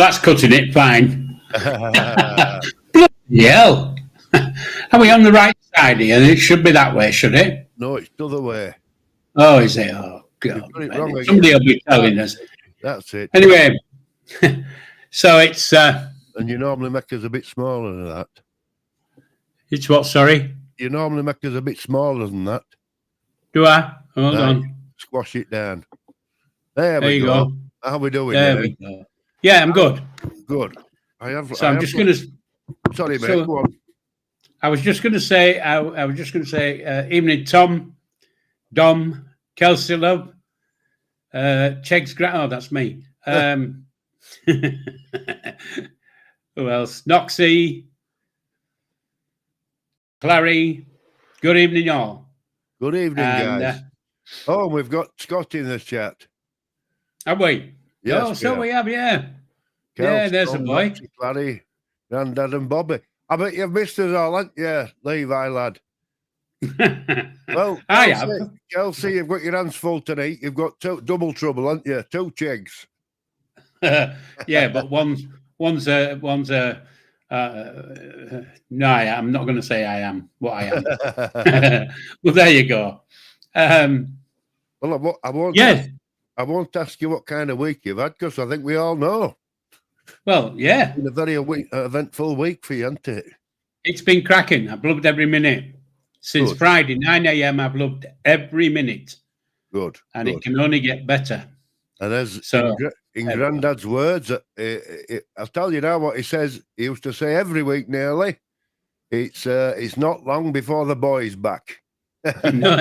that's cutting it fine. Bloody hell. Are we on the right side here? It should be that way, should it? No, it's the other way. Oh, is it? Oh, God. Got it wrong again. Somebody will be telling us. That's it. Anyway, so it's... and you normally make us a bit smaller than that. It's what, sorry? You normally make us a bit smaller than that. Do I? Hold on. Squash it down. There you we go. How are we doing? There we go. Yeah, I'm good. Good. I'm just going to... Sorry, mate. Go on. I was just going to say, evening, Tom, Dom, Kelsey Love, Chegs Grant. Oh, that's me. Who else? Noxie, Clary. Good evening, y'all. Good evening, guys. We've got Scott in the chat. Have we? Yes, so we have, yeah. Kelsey, there's a boy. Noxie, Clary, Grandad and Bobby. I bet you've missed us all, haven't you, Levi, lad? Well, I have. Kelsey, you've got your hands full tonight. You've got double trouble, haven't you? 2 Chegs. Yeah, but one's a no, I'm not going to say I am what I am. Well, there you go. Well, I won't. Yeah. I won't ask you what kind of week you've had because I think we all know. Well, yeah. It's been a very eventful week for you, hasn't it? It's been cracking. I've loved every minute. Since Friday, 9 a.m., I've loved every minute. Good. And it can only get better. And as in Grandad's words, I'll tell you now what he says. He used to say every week nearly, it's not long before the boy's back. No,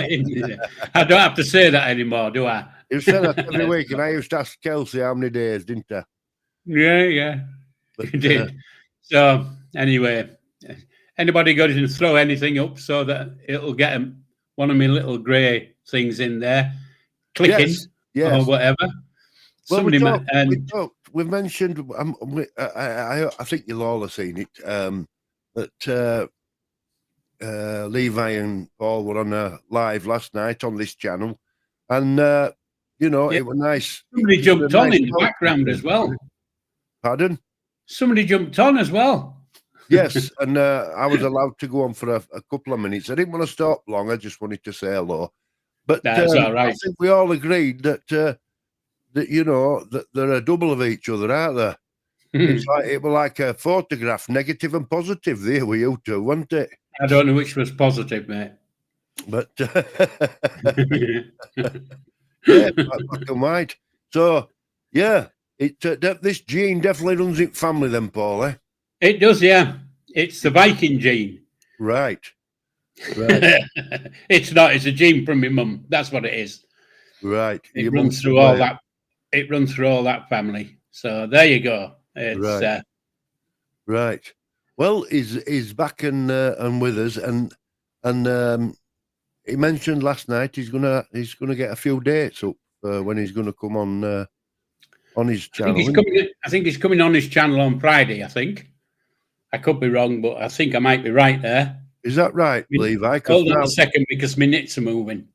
I don't have to say that anymore, do I? You said that every week, and I used to ask Kelsey how many days, didn't I? Yeah, you did. So anyway, anybody got to throw anything up so that it'll get one of my little grey things in there, clicking or whatever. Well, we've mentioned. I think you'll all have seen it. That Levi and Paul were on a live last night on this channel, and it was nice. Somebody jumped on in the background as well. Pardon? Somebody jumped on as well. Yes, and I was allowed to go on for a couple of minutes. I didn't want to stop long. I just wanted to say hello. But that's all right. I think we all agreed that that they're a double of each other, aren't they? It was like a photograph, negative and positive there with you two, wasn't it? I don't know which was positive, mate. But yeah, black and white. So yeah, this gene definitely runs in family, then, Paul. Eh? It does, yeah. It's the Viking gene. Right. It's not. It's a gene from my mum. That's what it is. Right. It runs through all that. It runs through all that family. So there you go. It's, right. Well, he's back and with us, and he mentioned last night he's gonna get a few dates up when he's gonna come on his channel. I think he's coming on his channel on Friday. I think. I could be wrong, but I think I might be right there. Is that right, Levi? Hold on a second, because my knits are moving.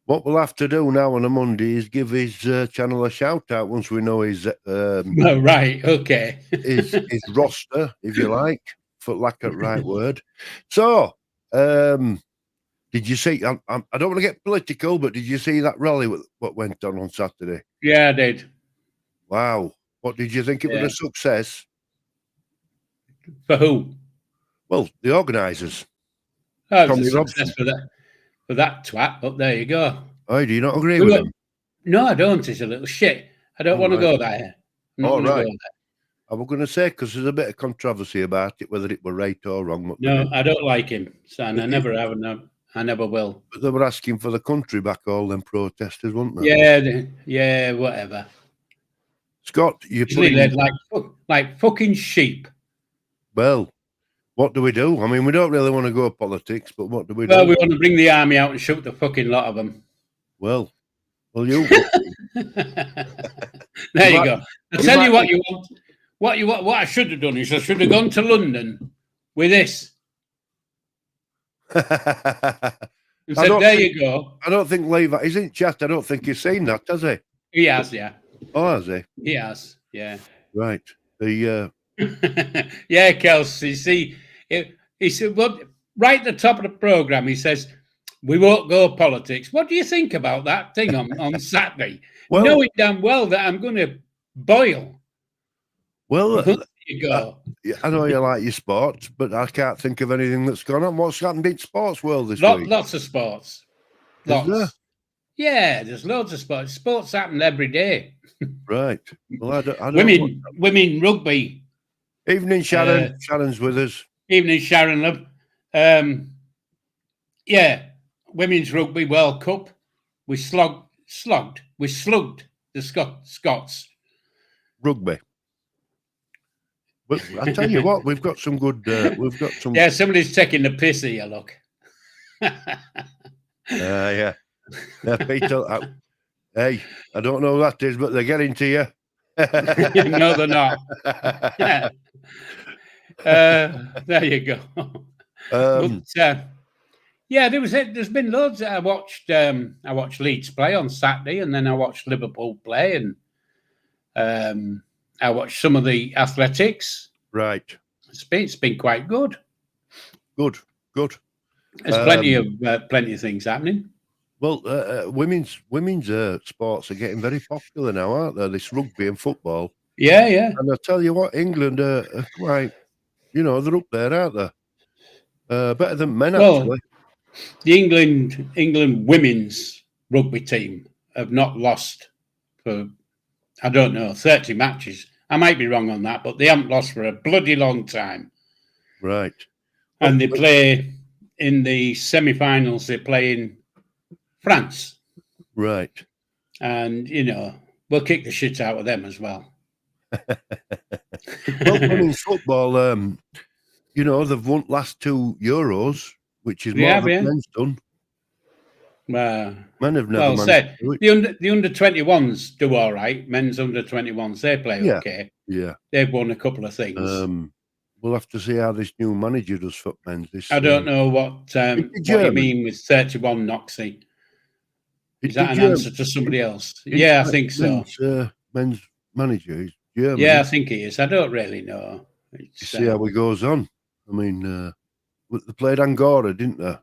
What we'll have to do now on a Monday is give his channel a shout out once we know his right, okay. his roster, if you like, for lack of right word. So, did you see? I don't want to get political, but did you see that rally what went on Saturday? Yeah, I did. Wow, what did you think? It was a success. For who? Well, the organisers. Oh, it was a success for that twat, but there you go. Oh, do you not agree with him? No, I don't. It's a little shit. I don't want to go there. All right. I was going to say, because there's a bit of controversy about it, whether it were right or wrong. No, I don't like him, and I never have, and I never will. But they were asking for the country back, all them protesters, weren't they? Yeah, whatever. Scott, you led like fucking sheep. Well, what do we do? I mean, we don't really want to go politics, but what do we do? Well, we want to bring the army out and shoot the fucking lot of them. Well, you. There you go. I'll tell you what you want. What I should have done is I should have gone to London with this. And said, there you go. I don't think Levi, he's in chat. I don't think he's seen that, has he? He has, yeah. Oh, has he? He has, yeah. Right. The yeah, Kelsey. See, he said, "Well, right at the top of the program, he says." We won't go politics. What do you think about that thing on Saturday? well, Knowing damn well that I'm going to boil. Well, There you go. I know you like your sports, but I can't think of anything that's gone on. What's happened in sports world this week? Lots of sports. Is there? Yeah, there's loads of sports. Sports happen every day. Right. Well, I don't women rugby. Evening, Sharon. Sharon's with us. Evening, Sharon, love. Yeah, Women's Rugby World Cup. We slugged the Scots. Rugby. But I tell you what, we've got some good. We've got some. Yeah, somebody's taking the piss here. Look. Yeah. Peter. Hey, I don't know who that is, but they're getting to you. No, they're not. There you go. Yeah, there's been loads. I watched Leeds play on Saturday, and then I watched Liverpool play, and I watched some of the athletics. Right. It's been quite good. Good. There's plenty of things happening. Well, women's sports are getting very popular now, aren't they? This rugby and football. Yeah. And I tell you what, England are quite, they're up there, aren't they? Better than men, actually. The England women's rugby team have not lost for, I don't know, 30 matches. I might be wrong on that, but they haven't lost for a bloody long time. Right. And they play in the semi-finals. They play in France. Right. And, we'll kick the shit out of them as well. Well, women's football, they've won last 2 Euros, which is more than men's done. Men have never managed to do it. The under-21s do all right. Men's under-21s, they play okay. Yeah. They've won a couple of things. We'll have to see how this new manager does for men's. I don't know what you mean with 31, Noxie. Is that an answer to somebody else? Yeah, I think so. Men's manager is German. Yeah, I think he is. I don't really know. See how it goes on. I mean, they played Angora, didn't they?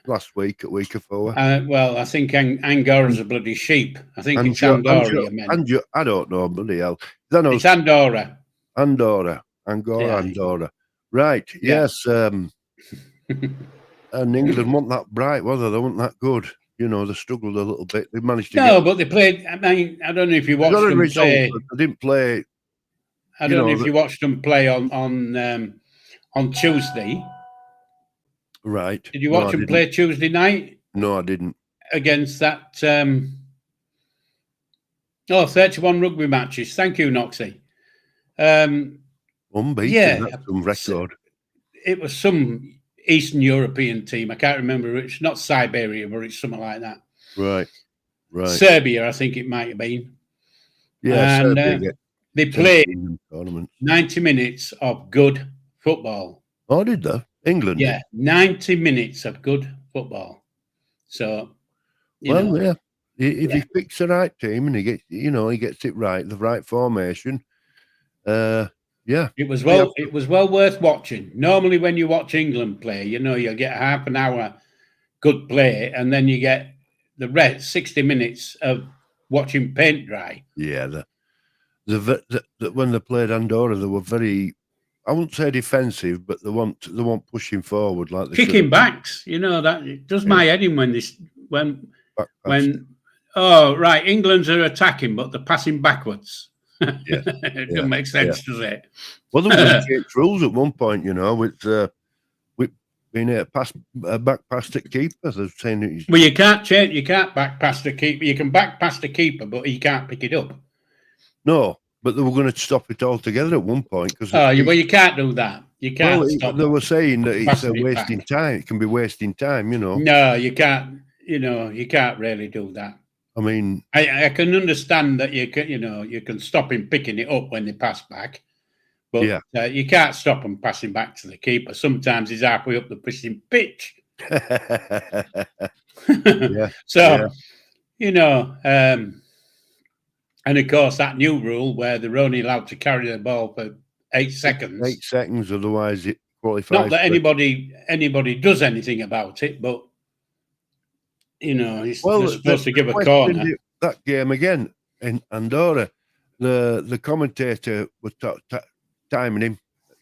Last week, a week before. Well, I think Angora's a bloody sheep. I think it's Andorra you meant. I don't know, bloody hell. It's Andorra. Angora. Right, yeah. Yes. And England weren't that bright, were they? They weren't that good. They struggled a little bit. They managed to but they played. I mean, I don't know if you watched them play. They didn't play. I don't know if you watched them play on Tuesday. Right. Did you watch them play Tuesday night? No, I didn't. Against that 31 rugby matches. Thank you, Noxie. Unbeaten, that's some record. It was some Eastern European team. I can't remember. It's not Siberia, but it's something like that. Right. Serbia, I think it might have been. Yeah, and they played 90 minutes of good football. Oh, did they? England? Yeah, 90 minutes of good football. So, if he picks the right team and he gets it right, the right formation, it was well worth watching. Normally, when you watch England play, you get half an hour good play, and then you get the rest 60 minutes of watching paint dry. Yeah, when they played Andorra, they were very, I wouldn't say defensive, but they want pushing forward like they kicking backs. That it does my head in when England's are attacking, but they're passing backwards. Yeah. It doesn't make sense, does it? Well, there was changed rules at one point, with being able to back past the keeper. They're saying well, you can't back past the keeper. You can back past the keeper, but you can't pick it up. No, but they were going to stop it altogether at one point because. You can't do that. You can't. Well, they were saying that it's wasting time. It can be wasting time, No, you can't. You can't really do that. I mean, I can understand that you can stop him picking it up when they pass back, but you can't stop him passing back to the keeper. Sometimes he's halfway up the pitch. And of course, that new rule where they're only allowed to carry the ball for 8 seconds. 8 seconds, otherwise it qualifies. Not that anybody does anything about it, but they're supposed to give a corner. That game again in Andorra, the commentator was timing him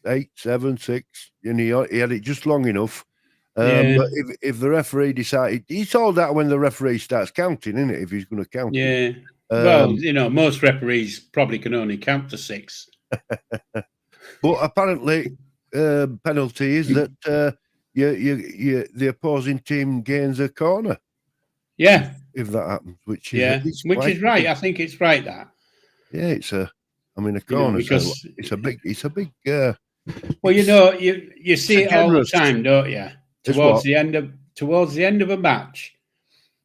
8, 7, 6, and he had it just long enough. But if the referee decided, he told that when the referee starts counting, isn't it? If he's going to count. Yeah. Well, most referees probably can only count to 6. But apparently, penalty is that the opposing team gains a corner. Yeah. If that happens, which is right. I think it's right that. Yeah, a corner because it's a big. Well, you see it all the time, don't you? Towards the end of a match,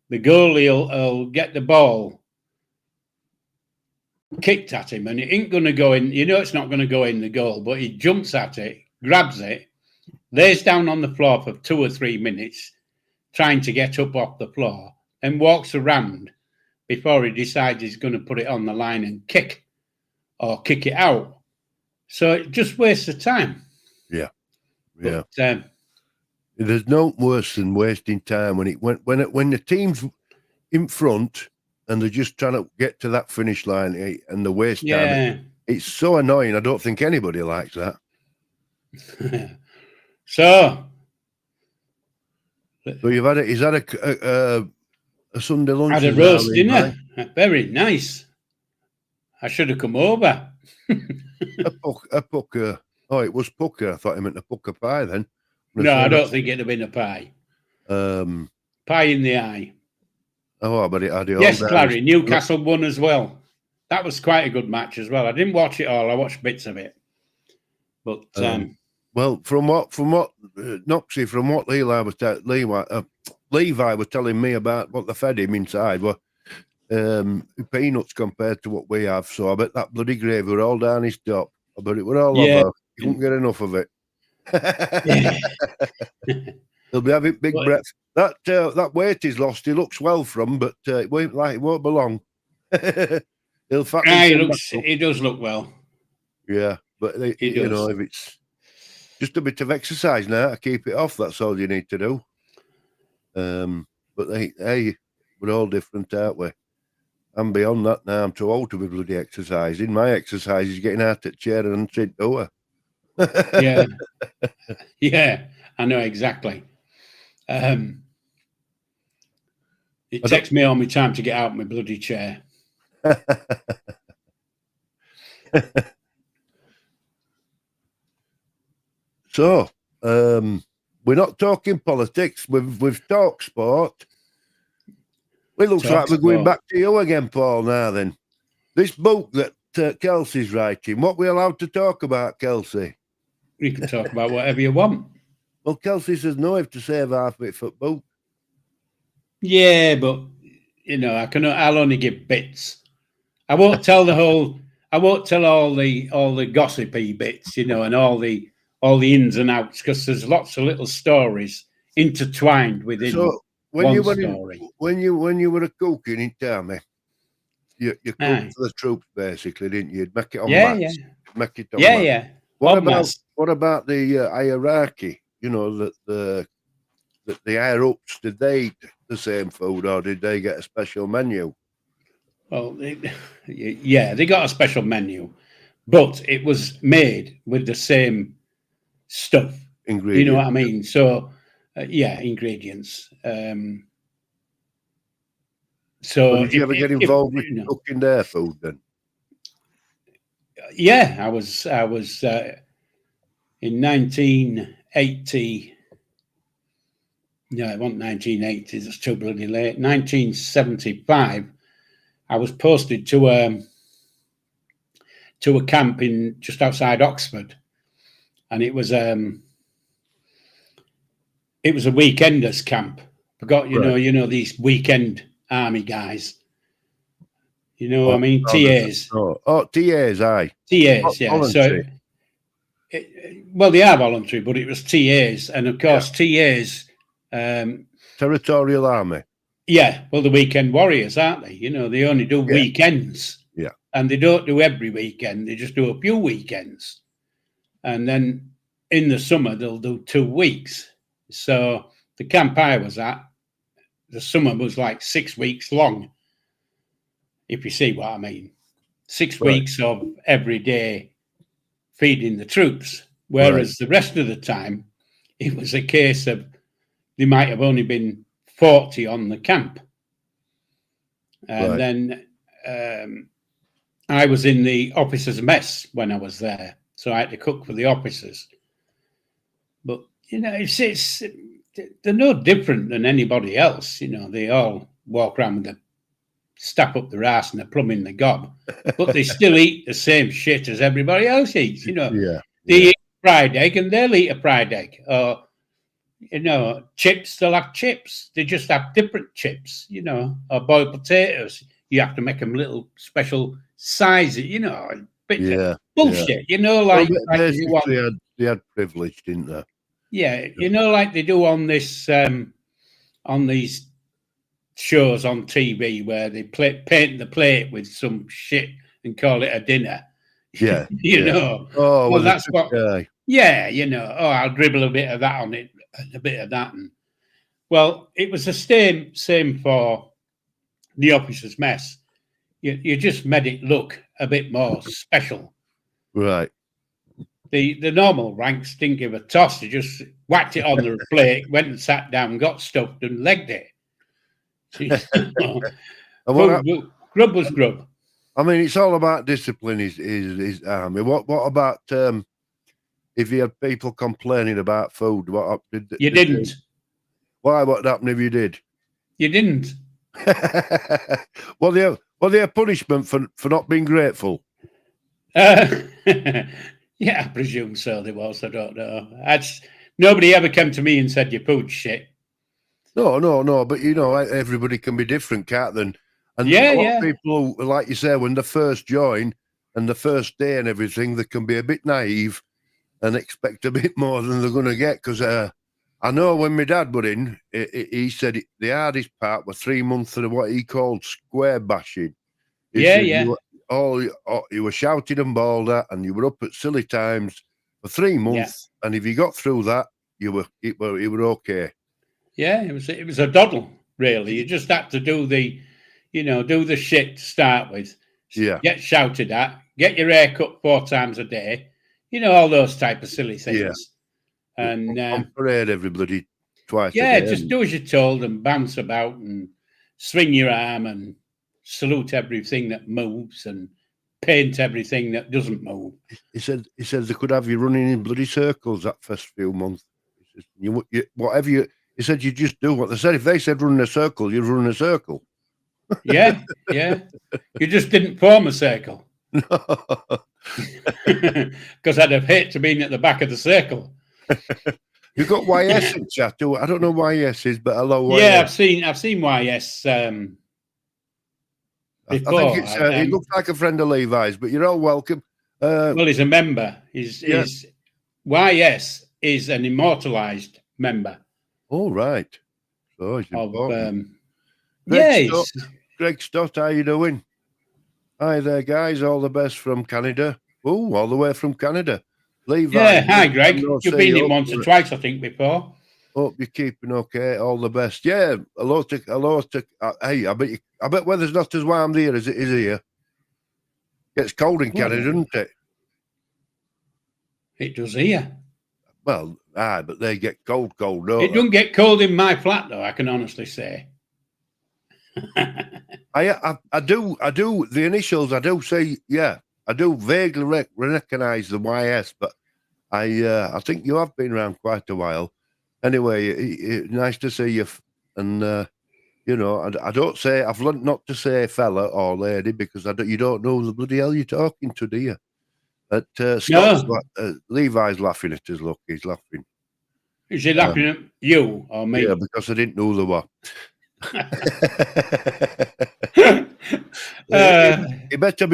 the goalie will get the ball kicked at him, and it ain't going to go in. It's not going to go in the goal, but he jumps at it, grabs it, lays down on the floor for 2 or 3 minutes, trying to get up off the floor, and walks around before he decides he's going to put it on the line and kick it out. So it just wastes the time. Yeah. But, there's no worse than wasting time when the team's in front and they're just trying to get to that finish line and the waste time. It's so annoying. I don't think anybody likes that. So he's had a Sunday lunch. Had a roast dinner. Very nice. I should have come over. a pucker. Oh, it was pucker. I thought he meant a pucker pie then. No, I don't think it'd have been a pie. Pie in the eye. Oh, but it had it all. Yes, Clary. Newcastle won as well. That was quite a good match as well. I didn't watch it all. I watched bits of it. But well, from what Noxie, from what Levi was telling me about what they fed him inside were peanuts compared to what we have. So I bet that bloody gravy were all down his top. I bet it were all over. He couldn't get enough of it. He'll be having big breaths. That weight he's lost, he looks well from, but it won't belong. He'll he does look well. Yeah, but if it's just a bit of exercise now to keep it off, that's all you need to do. But we're all different, aren't we? I'm beyond that now. I'm too old to be bloody exercising. My exercise is getting out of the chair and sit over. Yeah, I know exactly. It takes me all my time to get out of my bloody chair. So, we're not talking politics. We've talked sport. It looks like we're going back to you again, Paul, now then. This book that Kelsey's writing, what we allowed to talk about, Kelsey? You can talk about whatever you want. Well, Kelsey says no, if to save half of it for book. Yeah, but I'll only give bits. I won't tell all the gossipy bits, and all the ins and outs, because there's lots of little stories intertwined within one story. When you were a cooking in Tammy, you cooked for the troops basically, didn't you? You'd make it on mass. Make it on mass. Yeah. What about the hierarchy? That the higher ups, did they eat the same food or did they get a special menu? Well, they got a special menu, but it was made with the same stuff. Ingredients. You know what I mean? So, ingredients. Did you ever get involved with cooking their food then? Yeah, I was in 1980. No, it wasn't 1980. It's too bloody late. 1975. I was posted to a camp in just outside Oxford, and it was a weekenders camp. Forgot, these weekend army guys. You know what I mean? TAs. TAs, aye. TAs, yeah. Voluntary. So, they are voluntary, but it was TAs, and of course TAs. Territorial Army. Yeah, well, the weekend warriors, aren't they? They only do weekends. Yeah. and they don't do every weekend. They just do a few weekends, and then in the summer they'll do 2 weeks. So the camp I was at, the summer was like 6 weeks long, if you see what I mean. 6 weeks of every day feeding the troops, whereas the rest of the time it was a case of there might have only been 40 on the camp. And then I was in the officers' mess when I was there, so I had to cook for the officers. But it's they're no different than anybody else. They all walk around with the stap up their ass and the plum in the gob, but they still eat the same shit as everybody else eats. They eat a fried egg and they'll eat a fried egg. Or chips, they'll have chips. They just have different chips. Or boiled potatoes. You have to make them little special sizes. Bit bullshit. Like they had privilege, didn't they? Yeah, like they do on this on these shows on TV where they paint the plate with some shit and call it a dinner. Yeah, Oh, well, that's what. Yeah, I'll dribble a bit of that on it, a bit of that, and well, it was the same for the officers' mess. You just made it look a bit more special, right? The normal ranks didn't give a toss. They just whacked it on the plate, went and sat down, got stuffed, and legged it. Grub was grub. I mean, it's all about discipline. Is army. What about if you had people complaining about food? What you didn't? Why? What happened if you did? You didn't. Well, they punishment for not being grateful. Yeah, I presume so. There was. I don't know. Nobody ever came to me and said your food's shit. No. But everybody can be different, can't they? And a lot of people, like you say, when they first join and the first day and everything, they can be a bit naive and expect a bit more than they're going to get. Because I know when my dad were in, he said the hardest part was 3 months of what he called square bashing. You were shouting and bawled at, and you were up at silly times for 3 months. Yeah. And if you got through that, you were okay. Yeah, it was a doddle, really. You just had to do the shit to start with. Yeah. Get shouted at, get your hair cut 4 times a day, all those type of silly things. Yeah. And on parade everybody twice a day. Just do as you're told and bounce about and swing your arm and salute everything that moves and paint everything that doesn't move. He said they could have you running in bloody circles that first few months. He said, he said you just do what they said. If they said run in a circle, you run in a circle. Yeah. You just didn't form a circle. Because I'd have hate to be at the back of the circle. You've got YS in chat. I don't know what YS is, but hello. YS. Yeah, I've seen YS. Before. I think it looks like a friend of Levi's, but you're all welcome. Well, he's a member. YS is an immortalized member. Oh, right. So it's important. Greg Stott, how you doing? Hi there, guys. All the best from Canada. Oh, all the way from Canada. Levi. Yeah, hi, Greg. You've been in once or twice, I think, before. Hope you're keeping okay. All the best. Yeah, hello to. Hey, I bet weather's not as warm there as it is here. Gets cold in Canada, doesn't it? It does here. Well, but they get cold, don't they? It doesn't get cold in my flat, though, I can honestly say. I do. The initials, I do say, yeah. I do vaguely recognise the YS, but I think you have been around quite a while. Anyway, nice to see you. And, I don't say, I've learnt not to say fella or lady because you don't know the bloody hell you're talking to, do you? But Scott's Levi's laughing at us, look, he's laughing. Is he laughing at you or me? Yeah, because I didn't know there were. You better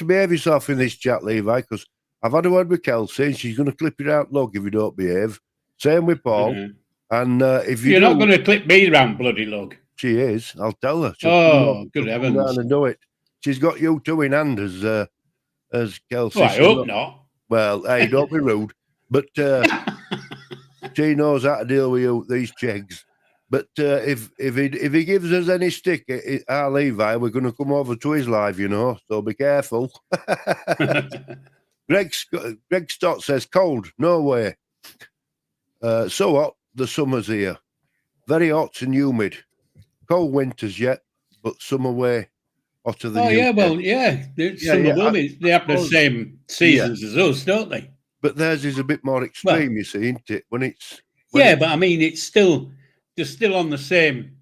behave yourself in this chat, Levi, because I've had a word with Kelsey and she's going to clip you out lug if you don't behave. Same with Paul. Mm-hmm. And if you're not going to clip me round bloody lug, she is. I'll tell her. Good heavens! And do it. she's got you two in hand as Kelsey. Well, I hope not. Well, hey, don't be rude, but she knows how to deal with you, these chegs. But if he gives us any stick, our Levi, we're going to come over to his live, you know. So be careful. Greg Stott says cold, no way. So hot, the summer's here. Very hot and humid. Cold winters yet, but summer way hotter than yeah, UK. well, summer will be. They have the same seasons as us, don't they? But theirs is a bit more extreme, you see, isn't it? But I mean, they're still on the same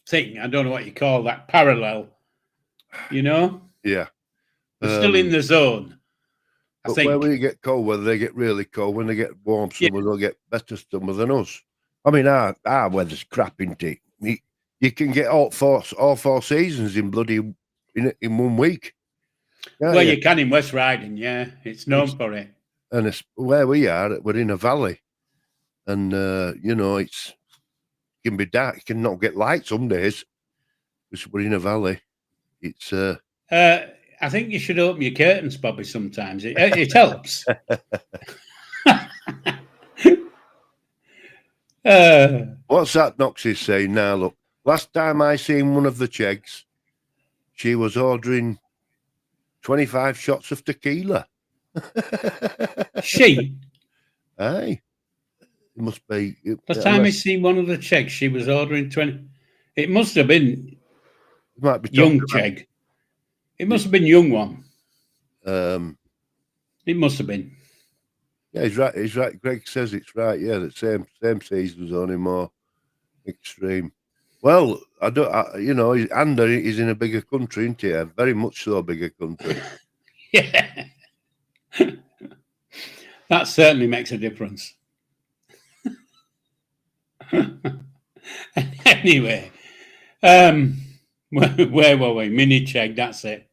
thing. I don't know what you call that, parallel, you know? Yeah. They're still in the zone. I think. When we get cold weather, they get really cold. When they get warm summer, they'll get better summer than us. I mean, our weather's crap, isn't it? You can get all four seasons in bloody in 1 week. Well, you can in West Riding, it's known for it. And it's where we are. We're in a valley, and you know, it can be dark. You can not get light some days because we're in a valley. It's. I think you should open your curtains, Bobby. Sometimes it helps. What's that Noxie saying now? Look, last time I seen one of the chegs, she was ordering 25 shots of tequila. She? Aye. It must be. Last time I seen one of the chegs, she was ordering 20. It must have been young cheg. It must have been young one. It must have been. Yeah, he's right. He's right. Greg says it's right. Yeah, the same season's only more extreme. Well, I don't. You know, Ander is in a bigger country, isn't he? A very much so bigger country. Yeah, that certainly makes a difference. Anyway, where were we? Mini cheg. That's it.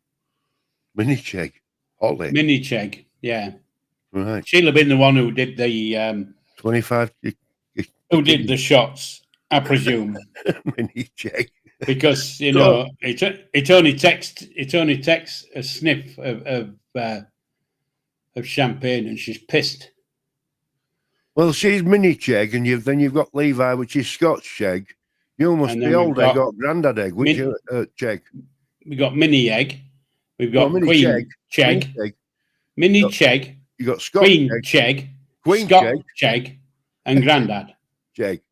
Mini cheg. Holly. Mini cheg. Yeah. Right. She'll have been the one who did the 25. Who did the shots? I presume. Mini cheg. Because you know it only takes a sniff of champagne and she's pissed. Well, she's mini cheg, and then you've got Levi, which is Scotch cheg. You must be old egg or grandad egg. Which cheg? We got mini egg. We've got queen cheg. Mini cheg. You got Scotch queen cheg. Queen Scotch cheg, and grandad cheg.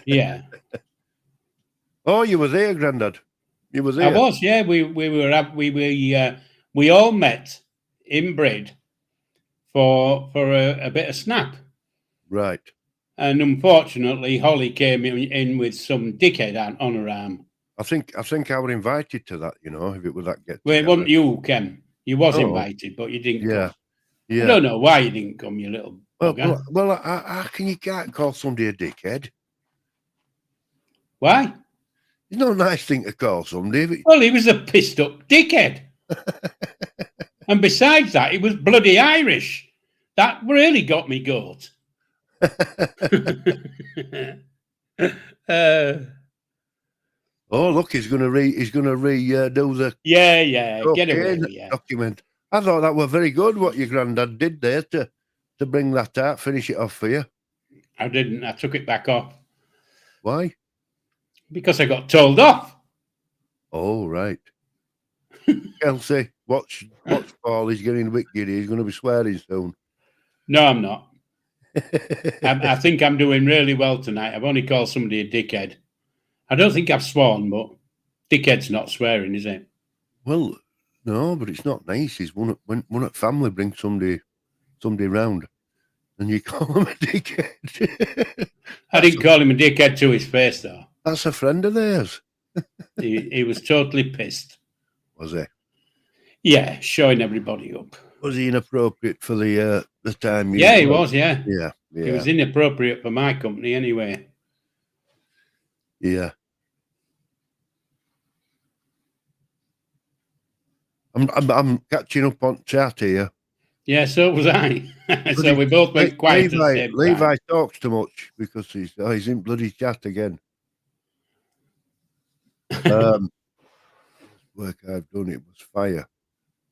Yeah. Oh, you were there, Grandad. You were there. I was, yeah. We all met in Brid for a bit of snap. Right. And unfortunately, Holly came in with some dickhead on her arm. I think I was invited to that, you know, if it was that get. Well, it wasn't you, Ken. You was invited, but you didn't come. Yeah. I don't know why you didn't come, you little bugger. Well, how can you can't call somebody a dickhead? Why? It's no nice thing to call somebody. Well, he was a pissed up dickhead. And besides that, he was bloody Irish. That really got me goat. Oh, look, he's gonna redo the get away, document. I thought that were very good what your granddad did there to bring that out, finish it off for you. I didn't. I took it back off. Why? Because I got told off. Oh, right. Kelsey, watch Paul. He's getting a bit giddy. He's going to be swearing soon. No, I'm not. I think I'm doing really well tonight. I've only called somebody a dickhead. I don't think I've sworn, but dickhead's not swearing, is it? Well, no, but it's not nice. It's when a family brings somebody round and you call him a dickhead. I didn't call him a dickhead to his face, though. That's a friend of theirs. He was totally pissed. Was he? Yeah, showing everybody up. Was he inappropriate for the time? Yeah, he was. Yeah. Yeah. He was inappropriate for my company, anyway. Yeah. I'm catching up on chat here. Yeah, so was I. So we both went quiet. Levi talks too much because he's in bloody chat again. work I've done. It was fire,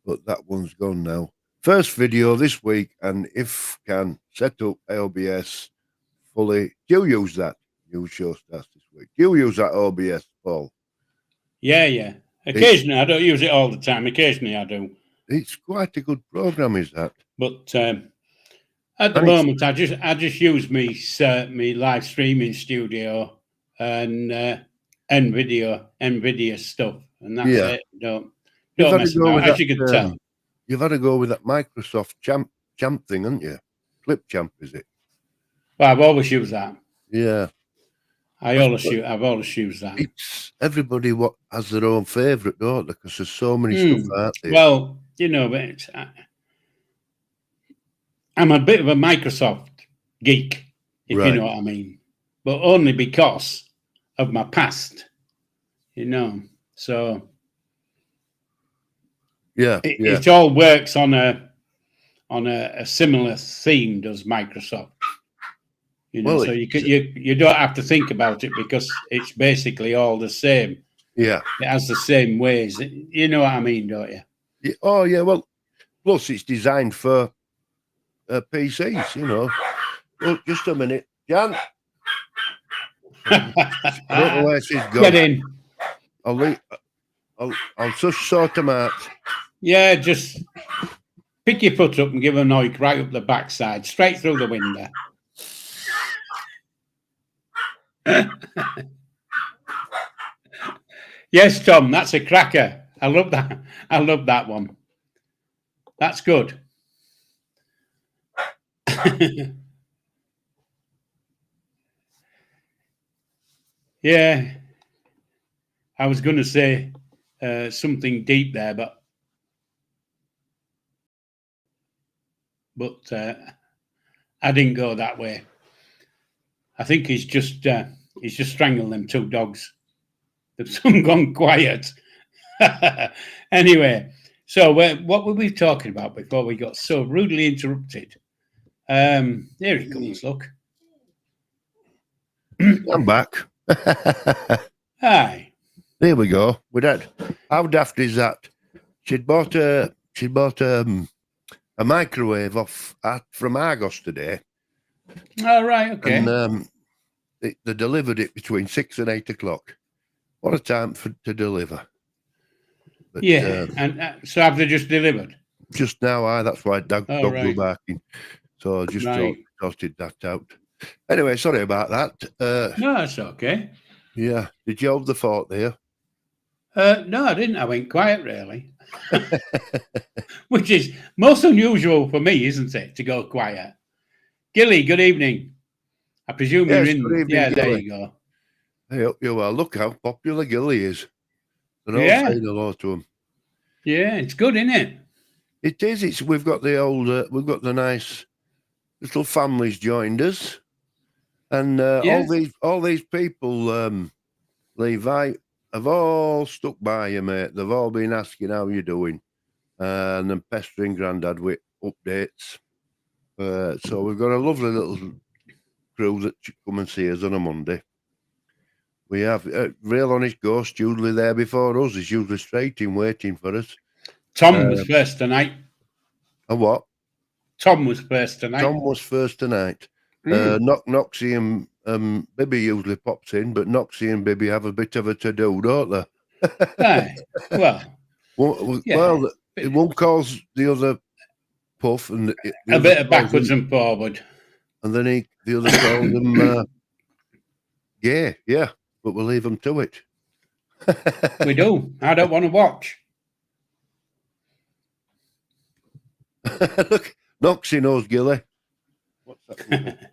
but that one's gone now. First video this week, and if can set up OBS fully. Do you use that? New show starts this week. Do you use that OBS, Paul? Yeah. Occasionally, I don't use it all the time. Occasionally, I do. It's quite a good program, is that? But at the moment, I just use me live streaming studio and NVIDIA stuff, and that's it. Don't mess about, as you can tell. You've had to go with that Microsoft champ thing, haven't you? Flip champ, is it? Well, I've always used that. Yeah. I've always used that. It's everybody what has their own favourite, don't they? Because there's so many stuff out there. Well, you know, but I'm a bit of a Microsoft geek, if you know what I mean, but only because of my past, you know. So it all works on a similar theme, does Microsoft. You know, so you don't have to think about it because it's basically all the same. Yeah, it has the same ways. You know what I mean, don't you? Yeah. Oh yeah. Well, plus it's designed for PCs. You know. Look, just a minute, Jan. I don't know where she's gone. Get in. I'll just sort them out. Yeah, just pick your foot up and give a knock right up the backside, straight through the window. Yes, Tom, that's a cracker. I love that. I love that one. That's good. Yeah, I was going to say something deep there, but I didn't go that way. I think he's just strangled them two dogs. They've some gone quiet. Anyway, so what were we talking about before we got so rudely interrupted? There he comes, look. I'm back. Hi. There we go. We're dead. How daft is that? She'd bought a microwave from Argos today. Oh, right, okay. And they delivered it between 6 and 8 o'clock. What a time to deliver. But, yeah, and so have they just delivered? Just now, that's why dogs were barking. So I just sorted that out. Anyway, sorry about that. No, that's okay. Yeah. Did you hold the fort there? No, I didn't. I went quiet, really. Which is most unusual for me, isn't it, to go quiet? Gilly, good evening. I presume you're in. Good evening, Gilly. There you go. Hey, hope you're well. Look how popular Gilly is. And all saying hello to him. Yeah, it's good, isn't it? It is. We've got the nice little families joined us, and all these people, Levi, have all stuck by you, mate. They've all been asking how you're doing, and then pestering Grandad with updates. So we've got a lovely little crew that should come and see us on a Monday. We have Real Honest Ghost usually there before us. He's usually straight in waiting for us. Tom was first tonight. A what? Tom was first tonight. Noxie and Bibby usually pops in, but Noxie and Bibby have a bit of a to-do, don't they? Well, it won't cause the other puff and a bit of backwards and forward. And then the other calls them yeah, but we'll leave them to it. We do. I don't want to watch. Look, Noxie knows Gilly. What's that?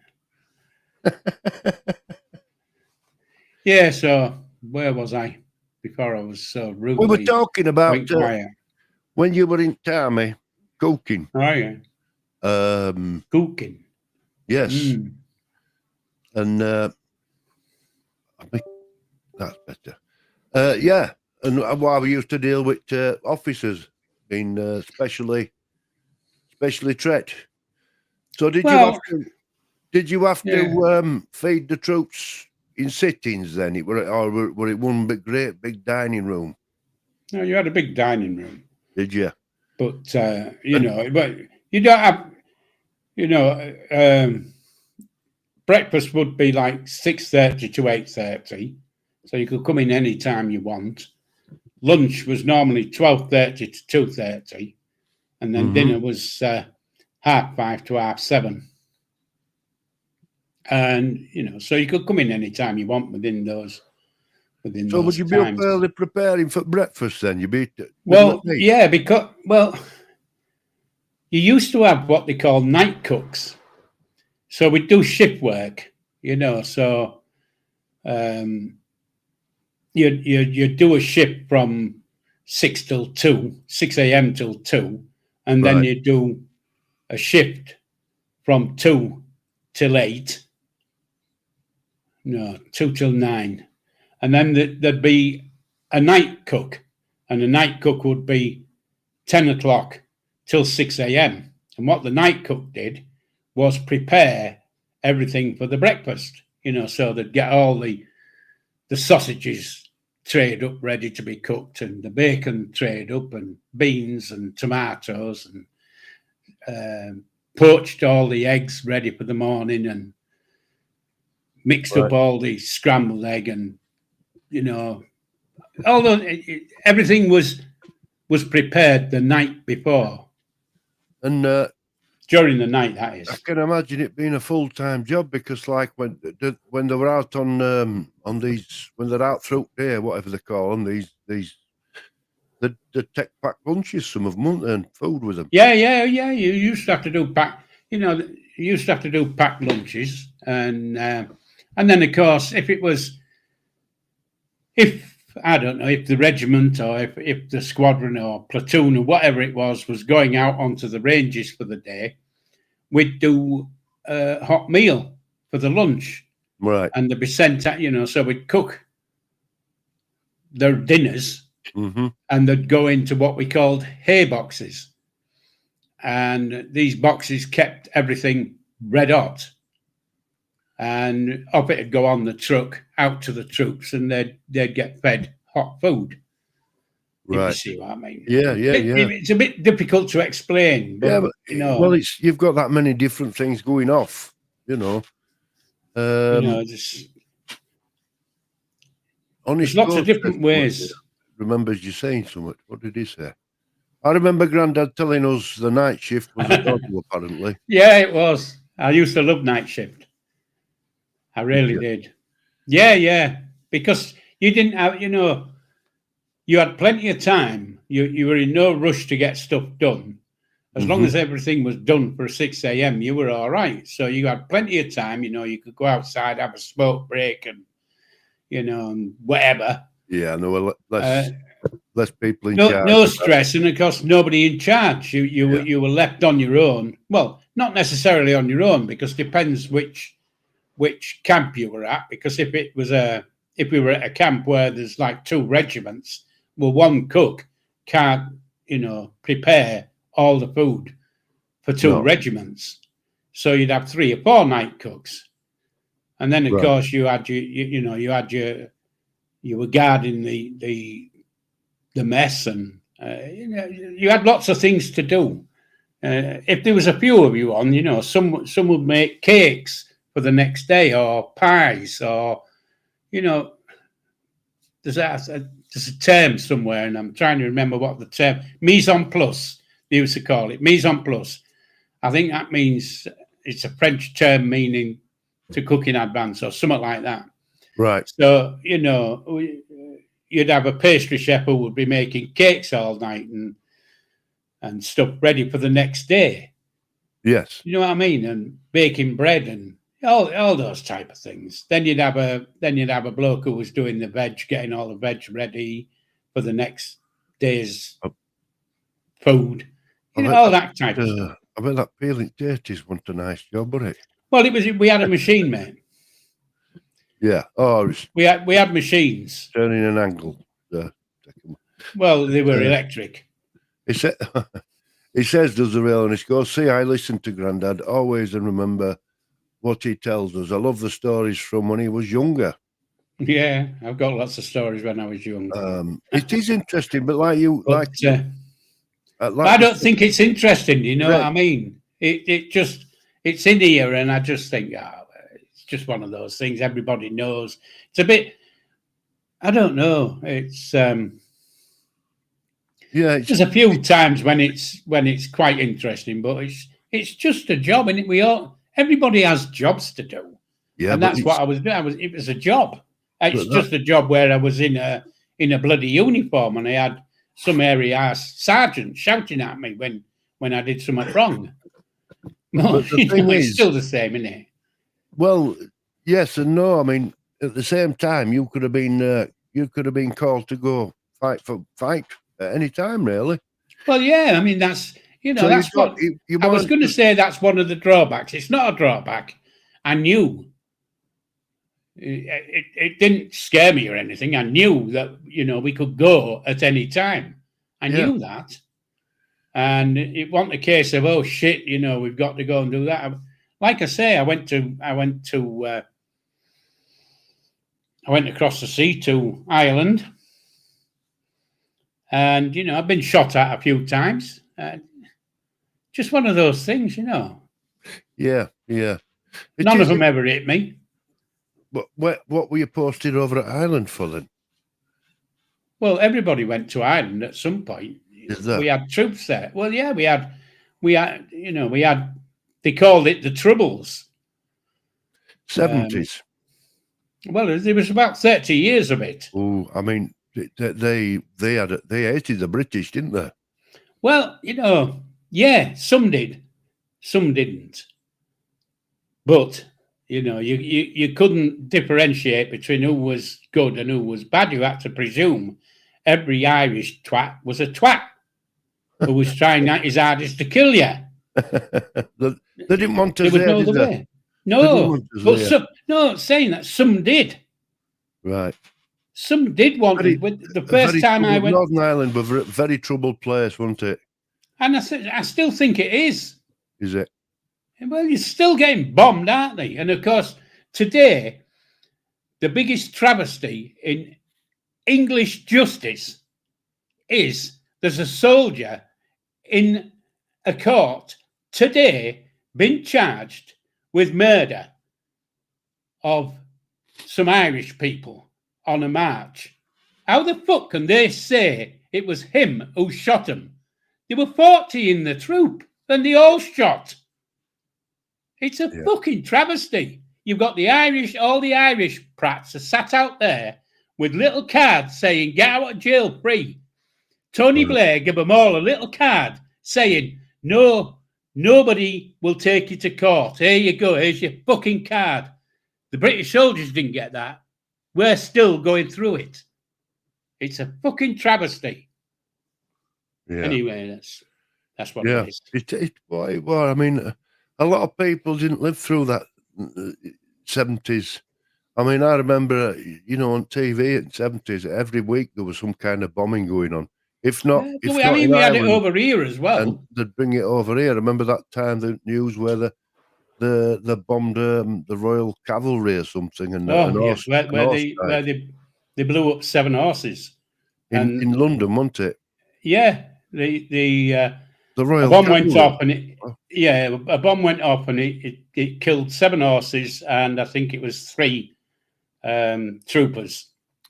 Yeah, so where was I before I was so rude? We were talking about when you were in Tammy cooking. Oh, yeah. Cooking. Yes. And I think that's better. Yeah, and why we used to deal with officers being specially trained. So did you have to feed the troops in sittings then? Were it one great big dining room? No, you had a big dining room. Did you? But you know, but you don't have, you know, breakfast would be like 6:30 to 8:30, so you could come in any time you want. Lunch was normally 12:30 to 2:30, and then dinner was 5:30 to 7:30. And you know, so you could come in any time you want within those. So would you be up early preparing for breakfast then? You'd be yeah, because you used to have what they call night cooks. So we do shift work, you know. So you do a shift from 6 a.m. till 2, and then you do a shift from 2 till 8. No, 2 till 9. And then there'd be a night cook, and the night cook would be 10 o'clock till 6 a.m. And what the night cook did was prepare everything for the breakfast, you know, so they'd get all the sausages trayed up ready to be cooked, and the bacon trayed up, and beans and tomatoes, and poached all the eggs ready for the morning, and mixed up all the scrambled egg, and you know, although everything was prepared the night before, and during the night, that is. I can imagine it being a full-time job, because like when they were out on these, when they're out through there, whatever they call them, these they take pack lunches, some of them, and food with them. Yeah. You used to have to do pack. You know, you used to have to do packed lunches, and then of course, if I don't know, if the regiment or if the squadron or platoon or whatever it was going out onto the ranges for the day, we'd do a hot meal for the lunch. Right. And they'd be sent out, you know, so we'd cook their dinners, and they'd go into what we called hay boxes. And these boxes kept everything red hot. And up it'd go on the truck out to the troops, and they'd get fed hot food. Right. If you see what I mean? Yeah. It's a bit difficult to explain, but you know, well, you've got that many different things going off, you know. There's lots of different ways. Remembers you saying so much. What did he say? I remember Grandad telling us the night shift was a doggle, apparently. Yeah, it was. I used to love night shift. I really did. Yeah, because you didn't have, you know, you had plenty of time. You were in no rush to get stuff done. As long as everything was done for 6 a.m., you were all right. So you had plenty of time. You know, you could go outside, have a smoke break, and you know, and whatever. Yeah, no, less people in charge. No stress, and of course, nobody in charge. You were left on your own. Well, not necessarily on your own, because it depends which camp you were at. Because if we were at a camp where there's like 2 regiments, well, one cook can't, you know, prepare all the food for 2 regiments. So you'd have 3 or 4 night cooks, and then of course you were guarding the mess, and you know, you had lots of things to do. If there was a few of you on, you know, some would make cakes for the next day, or pies, or you know, there's a term somewhere, and I'm trying to remember what the term, mise en place, they used to call it, mise en place. I think that means, it's a French term meaning to cook in advance or something like that. Right. So, you know, you'd have a pastry chef who would be making cakes all night and stuff ready for the next day. Yes. You know what I mean? And baking bread and all those type of things. Then you'd have a bloke who was doing the veg, getting all the veg ready for the next day's food. You know, all that type of stuff. I bet that peeling taters wasn't a nice job, was it? Well, we had a machine, mate. Yeah. Oh, we had machines turning an angle. Well, they were electric. He says, does the rail, and he goes, see, I listen to Grandad always and remember what he tells us. I love the stories from when he was younger. Yeah, I've got lots of stories when I was young. It is interesting, but like you, but, like I don't think it's interesting. You know Red. what I mean? It's in here, and I just think, it's just one of those things. Everybody knows. It's a bit. I don't know. It's there's a few times when it's quite interesting, but it's just a job, and everybody has jobs to do. Yeah, and that's what I was doing. It was a job. It's just a job where I was in a bloody uniform, and I had some area-ass sergeant shouting at me when I did something wrong. But the thing is, it's still the same, isn't it? Well, yes and no. I mean, at the same time, you could have been called to go fight at any time, really. Well, yeah. I mean, that's So that's what I was going to say. That's one of the drawbacks. It's not a drawback. I knew. It didn't scare me or anything. I knew that we could go at any time. I knew that, and it wasn't a case of, oh shit, we've got to go and do that. Like I say, I went across the sea to Ireland, and I've been shot at a few times. Just one of those things, Yeah. None of them ever hit me. But what were you posted over at Ireland for then? Well, everybody went to Ireland at some point. We had troops there. Well, yeah, we had. They called it the Troubles. 70s. Well, there was about 30 years of it. Oh, I mean, they hated the British, didn't they? Well, yeah, some did, some didn't. But you couldn't differentiate between who was good and who was bad. You had to presume every Irish twat was a twat who was trying his hardest to kill you. They didn't want to. There was no other way. No, but saying that some did. Right. Some did want it. The first time I went, Northern Ireland was a very troubled place, wasn't it? And I still think it is. Is it? Well, you're still getting bombed, aren't they? And of course, today, the biggest travesty in English justice is there's a soldier in a court today been charged with murder of some Irish people on a march. How the fuck can they say it was him who shot them? There were 40 in the troop and they all shot. It's a fucking travesty. You've got all the Irish prats are sat out there with little cards saying, get out of jail free. Tony Blair gave them all a little card saying, no, nobody will take you to court. Here you go. Here's your fucking card. The British soldiers didn't get that. We're still going through it. It's a fucking travesty. Yeah. Anyway, that's what it is. Well, I mean, a lot of people didn't live through that 70s. I mean, I remember, on TV in the 70s, every week there was some kind of bombing going on. If not, we had it over here as well. And they'd bring it over here. I remember that time, the news where they bombed the Royal Cavalry or something. And where they blew up 7 horses. In London, wasn't it? Yeah. The Royal bomb Cavalry went off, and a bomb went off, and it killed 7 horses, and I think it was 3 troopers.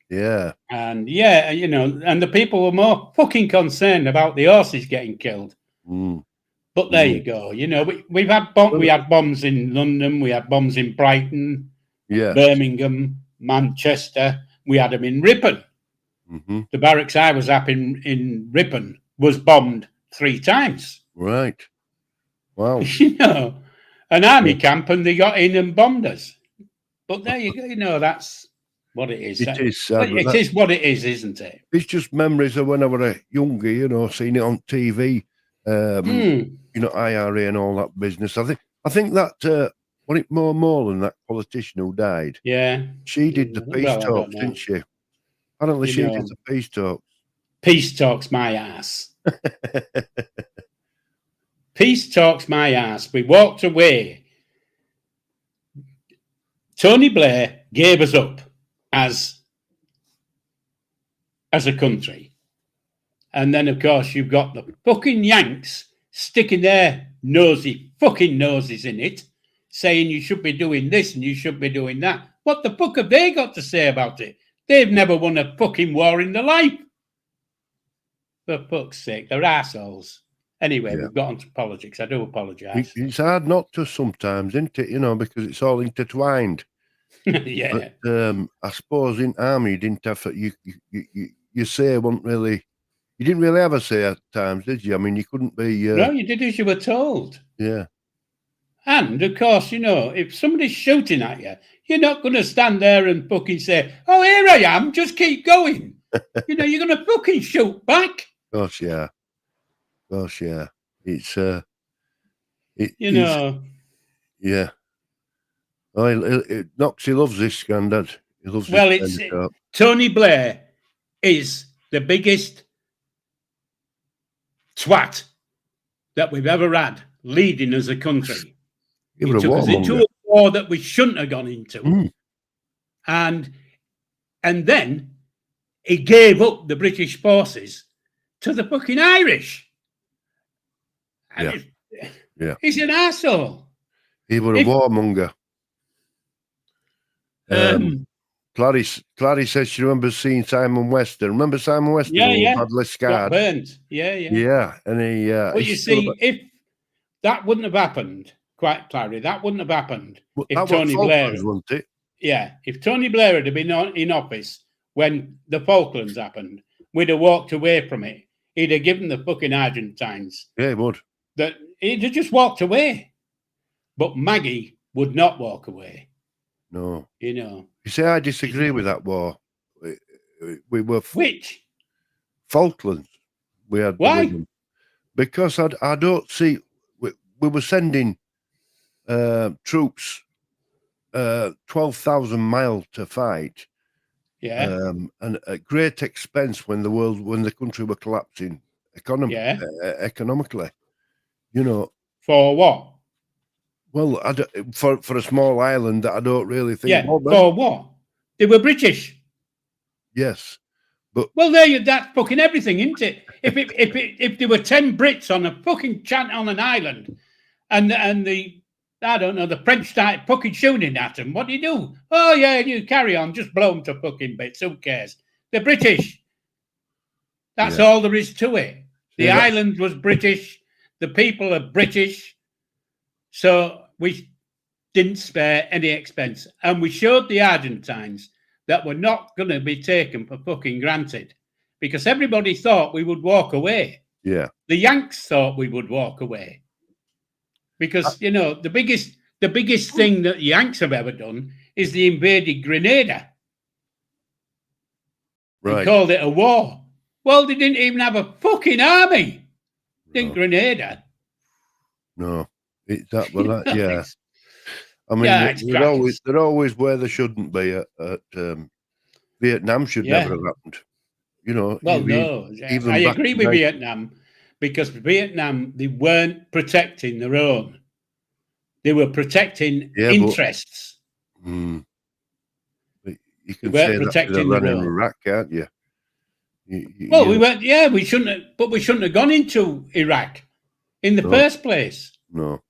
Yeah. And and the people were more fucking concerned about the horses getting killed. But there you go. We've had we had bombs in London, we had bombs in Brighton, Birmingham, Manchester. We had them in Ripon. Mm-hmm. The barracks I was up in Ripon was bombed 3 times. Right. Wow. An army camp, and they got in and bombed us. But there you go. That's what it is. It is what it is, isn't it? It's just memories of when I was younger, seeing it on TV, IRA and all that business. I think that was it Morland, that politician who died? Yeah. She did the peace talks, didn't she? Apparently she did the peace talks. Peace talks my ass. Peace talks my ass. We walked away. Tony Blair gave us up as a country. And then, of course, you've got the fucking Yanks sticking their fucking noses in it, saying you should be doing this and you should be doing that. What the fuck have they got to say about it? They've never won a fucking war in their life. For fuck's sake, they're assholes. Anyway, we've got onto politics. I do apologise. It's hard not to sometimes, isn't it? You know, because it's all intertwined. Yeah. But I suppose in army, you didn't have you say wasn't really. You didn't really have a say at times, did you? I mean, you couldn't be. No, you did as you were told. Yeah. And of course, you know, if somebody's shooting at you, you're not going to stand there and fucking say, "Oh, here I am, just keep going." You know, you're going to fucking shoot back. Gosh, yeah. It's you know. Yeah. Oh, Knox, he loves this, Grandad. He loves. Well, Tony Blair is the biggest twat that we've ever had leading as a country. He took us into a war that we shouldn't have gone into. And then he gave up the British forces to the fucking Irish. And he's an arsehole. He was a warmonger. Clary says she remembers seeing Simon Weston. Remember Simon Weston? Yeah. Badly scarred. Got burnt. Yeah. Yeah, and he. But you see, if that wouldn't have happened, quite Clary, that wouldn't have happened if Tony Blair, wasn't it? Yeah, if Tony Blair had been in office when the Falklands happened, we'd have walked away from it. He'd have given the fucking Argentines. Yeah, he would. That he'd have just walked away. But Maggie would not walk away. No. You know. You see, I disagree with that war. We were which Falklands. We had. Why? Because I don't see. We were sending troops 12,000 miles to fight. Yeah. And at great expense when the country were collapsing economically. You know. For what? Well, for a small island that I don't really think. Yeah. For what? They were British. Yes. But well, that's fucking everything, isn't it? If there were 10 Brits on a fucking on an island, and the I don't know, the French started fucking shooting at them, what do you do? Oh yeah, you carry on, just blow them to fucking bits. Who cares? They're British. That's all there is to it. The island was British. The people are British. So we didn't spare any expense, and we showed the Argentines that we're not going to be taken for fucking granted, because everybody thought we would walk away. Yeah. The Yanks thought we would walk away. Because, you know, the biggest thing that the Yanks have ever done is they invaded Grenada. Right. They called it a war. Well, they didn't even have a fucking army in Grenada. No. Yeah. I mean, they're always where they shouldn't be. Vietnam should never have happened. You know. Well, no. I agree with Vietnam, because Vietnam, they weren't protecting their own. They were protecting interests. But you can say that they're running Iraq, can't you? We went. Yeah, we shouldn't have gone into Iraq in the first place. No.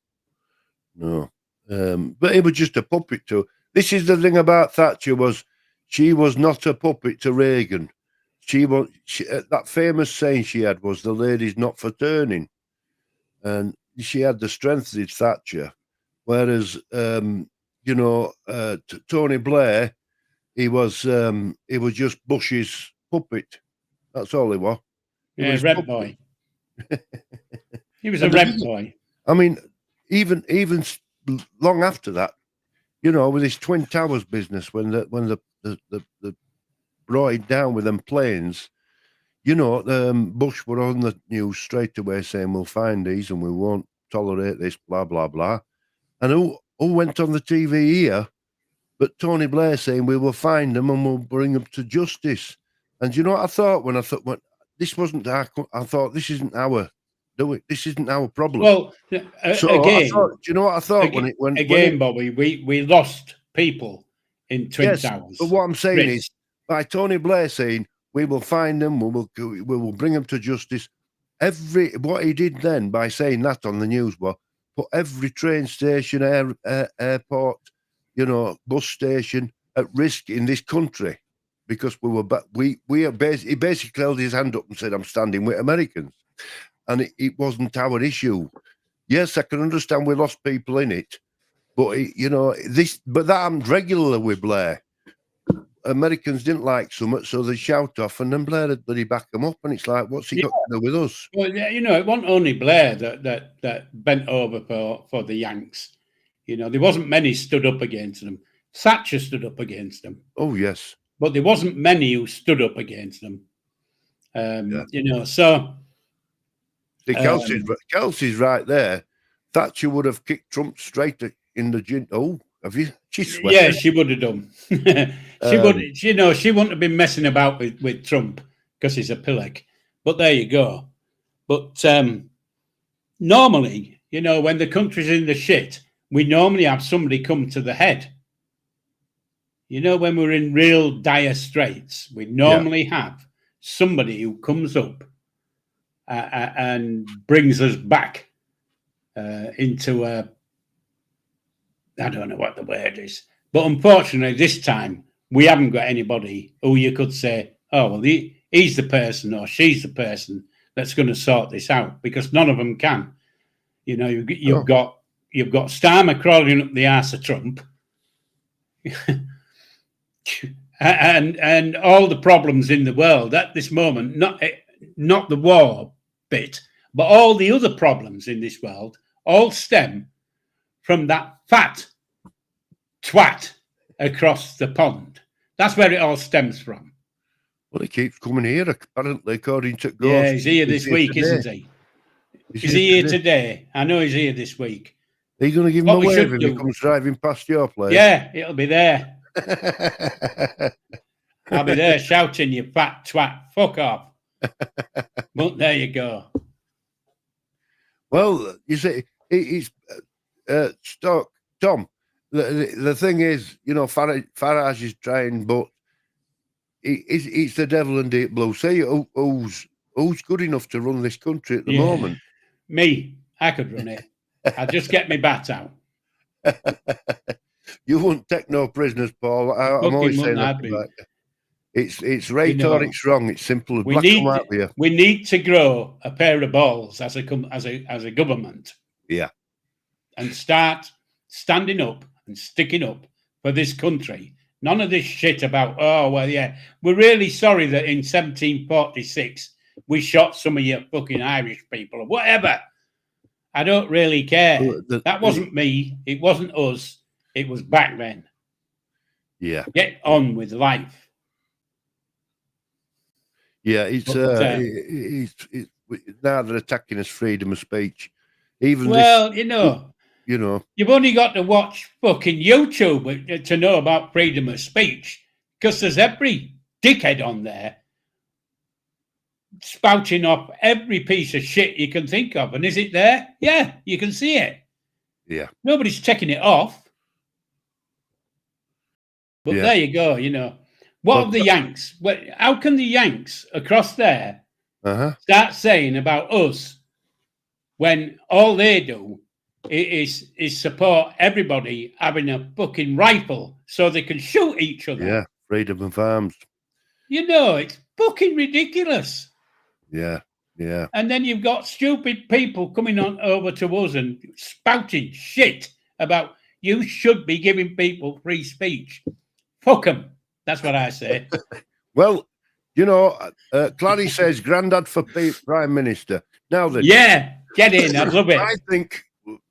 But it was just a puppet to. This is the thing about Thatcher, she was not a puppet to Reagan. That famous saying she had was, "The lady's not for turning," and she had the strength of Thatcher. Whereas, Tony Blair, he was just Bush's puppet. That's all he was. He was red boy. He was a red boy. I mean, even long after that, you know, with his Twin Towers business, when the brought it down with them planes, you know, Bush were on the news straight away saying, "We'll find these and we won't tolerate this," blah blah blah. And who went on the TV here? But Tony Blair saying, "We will find them and we'll bring them to justice." And you know what I thought when this wasn't our? I thought, this isn't our. This isn't our problem. Well, so again, do you know what I thought when Bobby? We lost people in Twin Towers. But what I'm saying is, by Tony Blair saying, we will find them, we will bring them to justice. What he did then by saying that on the news was put every train station, airport, bus station at risk in this country, because he basically held his hand up and said, I'm standing with Americans. And it wasn't our issue. Yes, I can understand we lost people in it, but but that happened regularly with Blair. Americans didn't like something, so they shout off, and then Blair would bloody back them up, and it's like, what's he got to do with us? Well, it wasn't only Blair that bent over for the Yanks. There wasn't many stood up against them. Thatcher stood up against them. Oh yes, but there wasn't many who stood up against them. So. Kelsey's right there. Thatcher would have kicked Trump straight in the gin. Oh, have you? Yeah, she would have done. She would. She wouldn't have been messing about with Trump because he's a pillock. But there you go. But normally, when the country's in the shit, we normally have somebody come to the head. When we're in real dire straits, we normally have somebody who comes up and brings us back into a, I don't know what the word is, but unfortunately this time we haven't got anybody who you could say, oh well, he's the person or she's the person that's going to sort this out, because none of them can. You've got Starmer crawling up the arse of Trump, and all the problems in the world at this moment, not the war bit, but all the other problems in this world all stem from that fat twat across the pond. That's where it all stems from. Well, he keeps coming here, apparently, according to Ghost. Yeah, he's here this week, isn't he? Is he here today? I know he's here this week. Are you going to give him a wave if he comes driving past your place? Yeah, it'll be there. I'll be there shouting, you fat twat, fuck off. But there you go. Well, you see, it's Tom. The thing is, Farage is trying, but it's the devil in deep blue sea. Who's good enough to run this country at the moment? Me. I could run it. I'll just get my bat out. You won't take no prisoners, Paul. I'm always saying that about you. It's right or it's wrong. It's simple as black and white with you. We need to grow a pair of balls as a government. Yeah. And start standing up and sticking up for this country. None of this shit about, oh, well, yeah, we're really sorry that in 1746 we shot some of your fucking Irish people or whatever. I don't really care. That wasn't me. It wasn't us. It was back then. Yeah. Get on with life. Yeah, it's now they're attacking his freedom of speech. Even you've only got to watch fucking YouTube to know about freedom of speech, because there's every dickhead on there spouting off every piece of shit you can think of. And is it there? Yeah, you can see it. Yeah. Nobody's checking it off. But there you go, What of the Yanks? How can the Yanks across there start saying about us when all they do is support everybody having a fucking rifle so they can shoot each other? Yeah, freedom of arms. It's fucking ridiculous. Yeah, yeah. And then you've got stupid people coming on over to us and spouting shit about you should be giving people free speech. Fuck them. That's what I say. Well, Clary says granddad for Prime Minister. Now then. Yeah, get in. I'd love it. I think,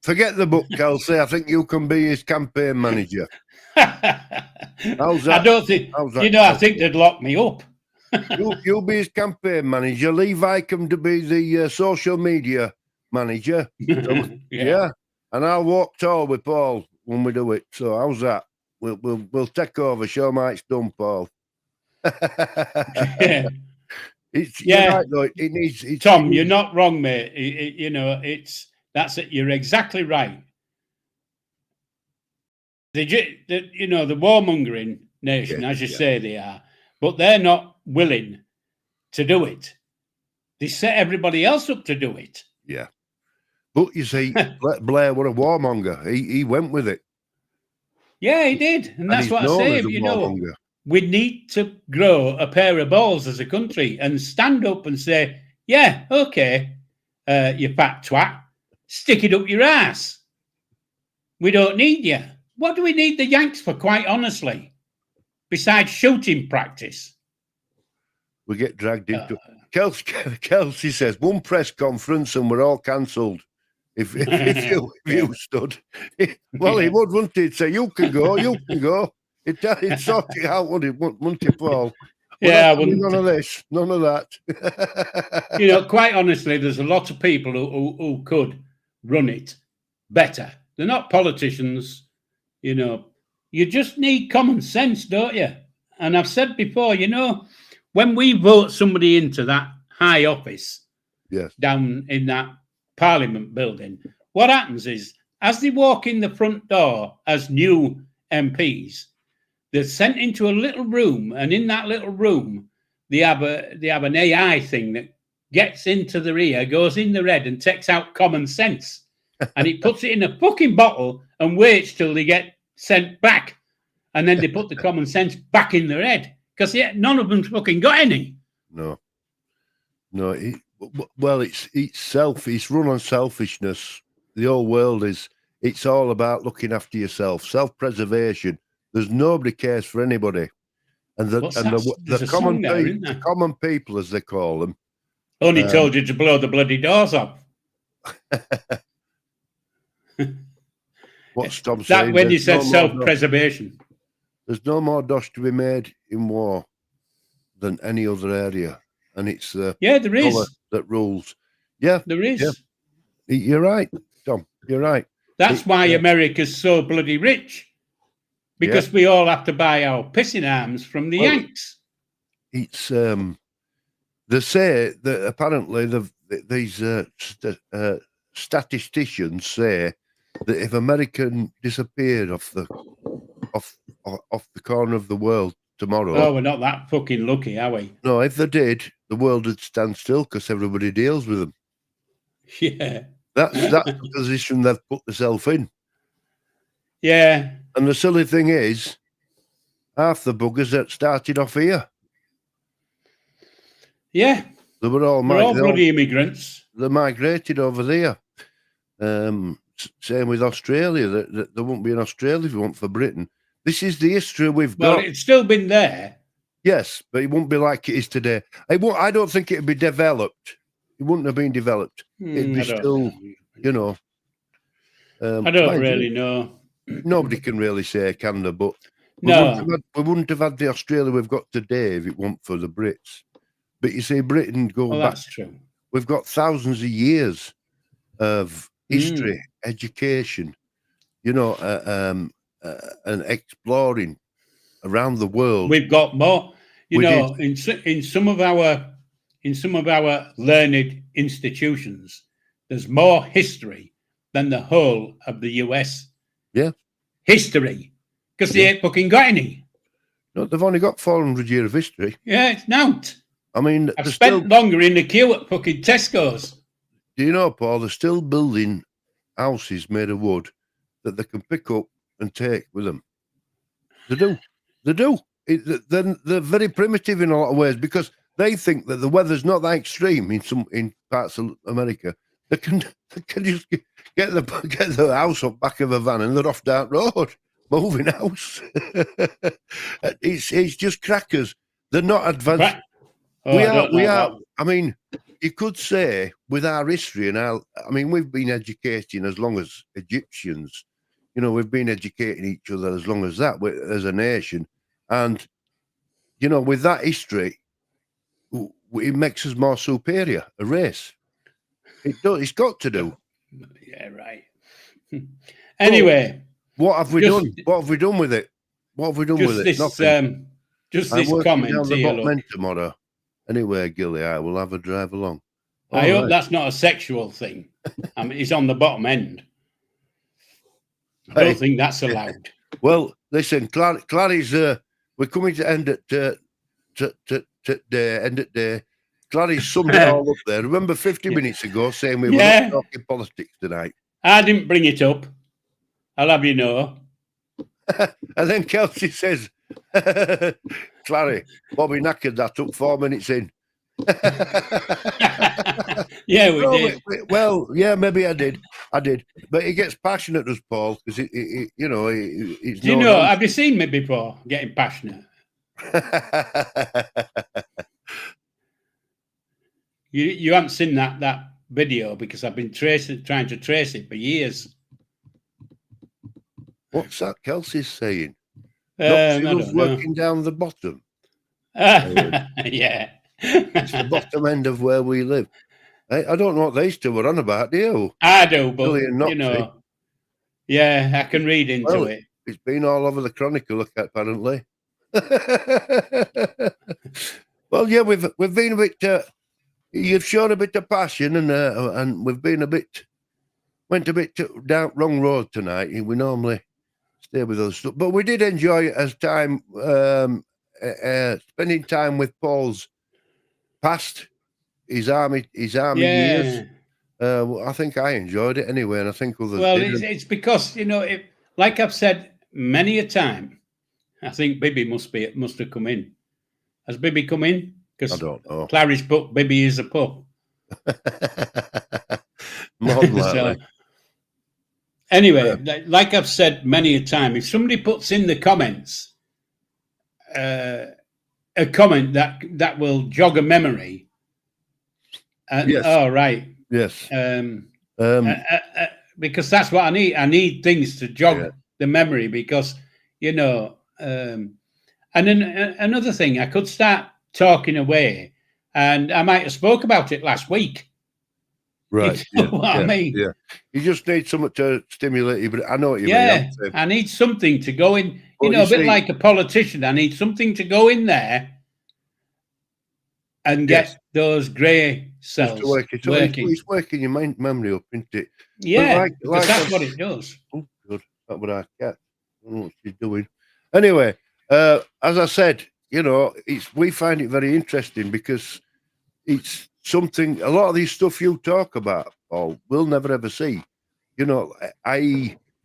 forget the book, Kelsey. I think you can be his campaign manager. How's that? I don't think, I think they'd lock me up. You'll be his campaign manager. Levi can be the social media manager. Yeah. And I'll walk tall with Paul when we do it. So how's that? We'll take over. Show me it's done, Paul. You're right, though. It needs. Tom, you're not wrong, mate. That's it. You're exactly right. you know, the warmongering nation, as you say they are, but they're not willing to do it. They set everybody else up to do it. Yeah. But you see, Blair was a warmonger. He went with it. Yeah, he did. And that's what I say. You know, we need to grow a pair of balls as a country and stand up and say, yeah, okay, you fat twat, stick it up your ass. We don't need you. What do we need the Yanks for, quite honestly, besides shooting practice? We get dragged into Kelsey says, one press conference and we're all cancelled. If you stood. Well, he would, wouldn't he? He'd say, you can go. It'd sort it out, wouldn't it, Paul? Yeah, I wouldn't. None of this, none of that. You know, quite honestly, there's a lot of people who could run it better. They're not politicians, you know. You just need common sense, don't you? And I've said before, you know, when we vote somebody into that high office, down in that Parliament building, what happens is, as they walk in the front door as new MPs, they're sent into a little room, and in that little room, they have an AI thing that gets into their ear, goes in their head, and takes out common sense, and it puts it in a fucking bottle and waits till they get sent back, and then they put the common sense back in their head, because none of them's fucking got any. No. Well, it's run on selfishness. The whole world it's all about looking after yourself, self-preservation. There's nobody cares for anybody, and the common people, as they call them, only told you to blow the bloody doors off. What's Tom saying? That when you said self-preservation, there's no more dosh to be made in war than any other area, and it's there is that rules. Yeah, there is. Yeah. You're right, Tom. You're right. That's why America's so bloody rich. Because we all have to buy our pissing arms from the Yanks. It's they say that apparently these statisticians say that if America disappeared off the corner of the world tomorrow, oh, we're not that fucking lucky, are we? No, if they did, the world would stand still because everybody deals with them. Yeah, that's the position they've put themselves in. Yeah. And the silly thing is, half the buggers that started off here. Yeah. They were all bloody immigrants. They migrated over there. Same with Australia. There won't be an Australia if you want for Britain. This is the history we've got. Well, it's still been there. Yes, but it won't be like it is today. I don't think it'd be developed. It wouldn't have been developed. It'd be still, you know. I don't really know. Nobody can really say, can they? But we wouldn't have had the Australia we've got today if it weren't for the Brits. But you see, Britain back. That's true. We've got thousands of years of history, education, you know, and exploring around the world. We've got more, in some of our learned institutions, there's more history than the whole of the US. Yeah. History. Because they ain't fucking got any. No, they've only got 400 years of history. Yeah, it's not. I mean, I've spent longer in the queue at fucking Tesco's. Do you know, Paul, they're still building houses made of wood that they can pick up and take with them. They do. They're very primitive in a lot of ways because they think that the weather's not that extreme in parts of America. They can just get the house up back of a van and they're off down road, moving house. It's just crackers. They're not advanced. We are. I mean, you could say with our history and we've been educating as long as Egyptians. You know, we've been educating each other as long as that as a nation, and you know, with that history, it makes us more superior, a race. It does. It's got to do. Yeah, right. Anyway, what have we done? What have we done with it? What have we done with it? Nothing. Just this comment down the bottom end tomorrow. Anyway, Gilly, I will have a drive along. I hope that's not a sexual thing. I mean, it's on the bottom end. I don't think that's allowed. Well, listen, Clary's we're coming to end at end at day. Clary's summed it all up there. Remember 50 minutes ago saying we were not talking politics tonight. I didn't bring it up. I'll have you know. And then Kelsey says, Clary, Bobby knackered that took 4 minutes in. Yeah, we did. Well, yeah, maybe I did. But he gets passionate as Paul because you know, it's Do you know? Have you seen me before getting passionate? You haven't seen that video because I've been trying to trace it for years. What's that Kelsey's saying? She was working down the bottom. Yeah. It's the bottom end of where we live. I don't know what these two were on about, do you? I do, but you know, yeah, I can read into it. It's been all over the Chronicle, apparently. Well, yeah, we've been a bit. You've shown a bit of passion, and we've been went a bit down wrong road tonight. We normally stay with us, but we did enjoy it as time spending time with Paul's past, his army years. I think I enjoyed it anyway, and I think others did. It's because, you know, like I've said many a time, I think Bibby must have come in. Has Bibby come in? Because I don't know. Clary's put Bibby is a pup. So, anyway, like I've said many a time, if somebody puts in the comments a comment that will jog a memory, yes. Oh, right. Yes. Because that's what I need. I need things to jog the memory because, you know, and then another thing, I could start talking away and I might have spoke about it last week. Right. You know what I mean? Yeah. You just need something to stimulate you, but I know what you mean. Yeah. I need something to go in, you know, a bit like a politician. I need something to go in there and get those grey cells working. It's working your memory up, isn't it? Yeah, because that's what it does. Oh, good. That's what I get. I don't know what she's doing. Anyway, as I said, you know, we find it very interesting because it's something, a lot of these stuff you talk about, Paul, we'll never ever see. You know,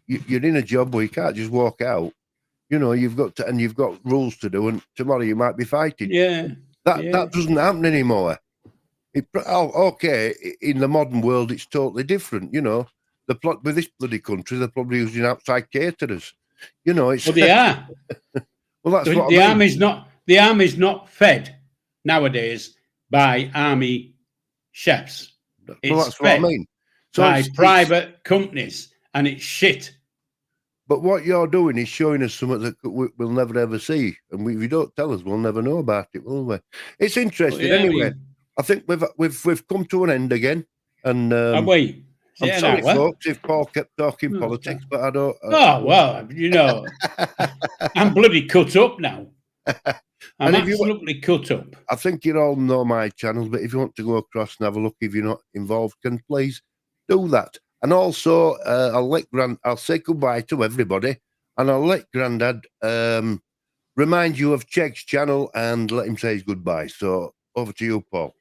you're in a job where you can't just walk out. You know, you've got rules to do, and tomorrow you might be fighting. Yeah. That doesn't happen anymore. Okay, in the modern world, it's totally different. You know, with this bloody country, they're probably using outside caterers. You know, it's. Well, they are. Well, that's what the army's not. The army's not fed nowadays by army chefs. Well, that's what I mean. So by private companies, and it's shit. But what you're doing is showing us something that we'll never ever see, and if you don't tell us, we'll never know about it, will we? It's interesting. Anyway, I think we've come to an end again, and have we? I'm sorry, folks, if Paul kept talking politics, but I don't. Oh well, you know, I'm bloody cut up now. I'm absolutely cut up. I think you all know my channels, but if you want to go across and have a look, if you're not involved, can please do that. And also, I'll say goodbye to everybody, and I'll let Grandad remind you of Cheg's channel and let him say his goodbye. So over to you, Paul.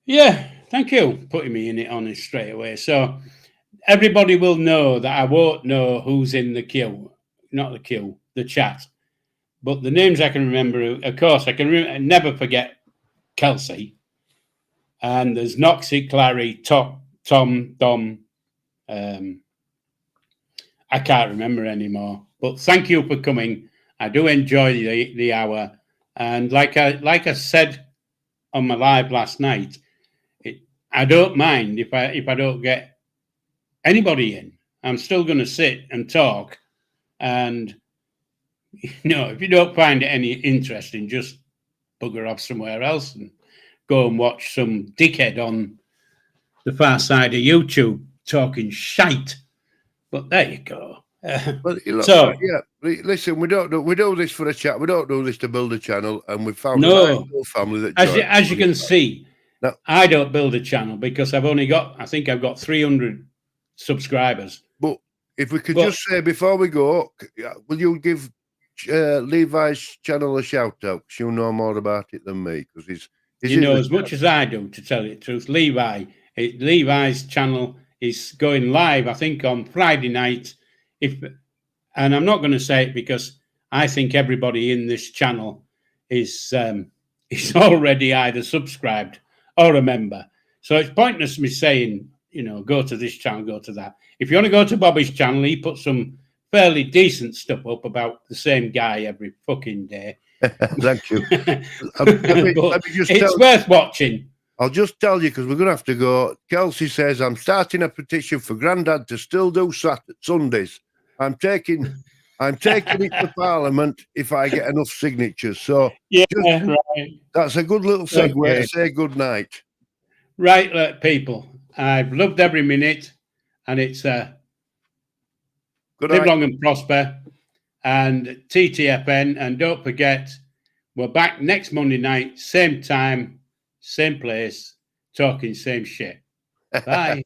Yeah, thank you for putting me in it on it straight away. So everybody will know that I won't know who's in the queue, not the queue, the chat. But the names I can remember, of course, I can never forget Kelsey. And there's Noxie, Clary, Tom, Dom. I can't remember anymore. But thank you for coming. I do enjoy the hour. And like I said on my live last night, I don't mind if I don't get anybody in. I'm still going to sit and talk. And if you don't find it any interesting, just bugger off somewhere else and go and watch some dickhead on the far side of YouTube talking shite. But there you go. Listen, we do this for a chat. We don't do this to build a channel, and we've found a nice little family that. As you can see, I don't build a channel because I think I've got 300 subscribers. But if we could just say before we go, will you give Levi's channel a shout out? Because you know more about it than me. Because you know as much as I do, to tell you the truth. Levi's channel is going live, I think, on Friday night. And I'm not going to say it because I think everybody in this channel is already either subscribed or a member. So it's pointless me saying, go to this channel, go to that. If you want to go to Bobby's channel, he puts some fairly decent stuff up about the same guy every fucking day. Thank you. It's worth watching. I'll just tell you, because we're going to have to go. Kelsey says, I'm starting a petition for Grandad to still do Sundays. I'm taking it to Parliament if I get enough signatures. So yeah, right. That's a good little segue to say good night. Right, people. I've loved every minute, and it's good live long and prosper, and TTFN. And don't forget, we're back next Monday night, same time, same place, talking same shit. Bye.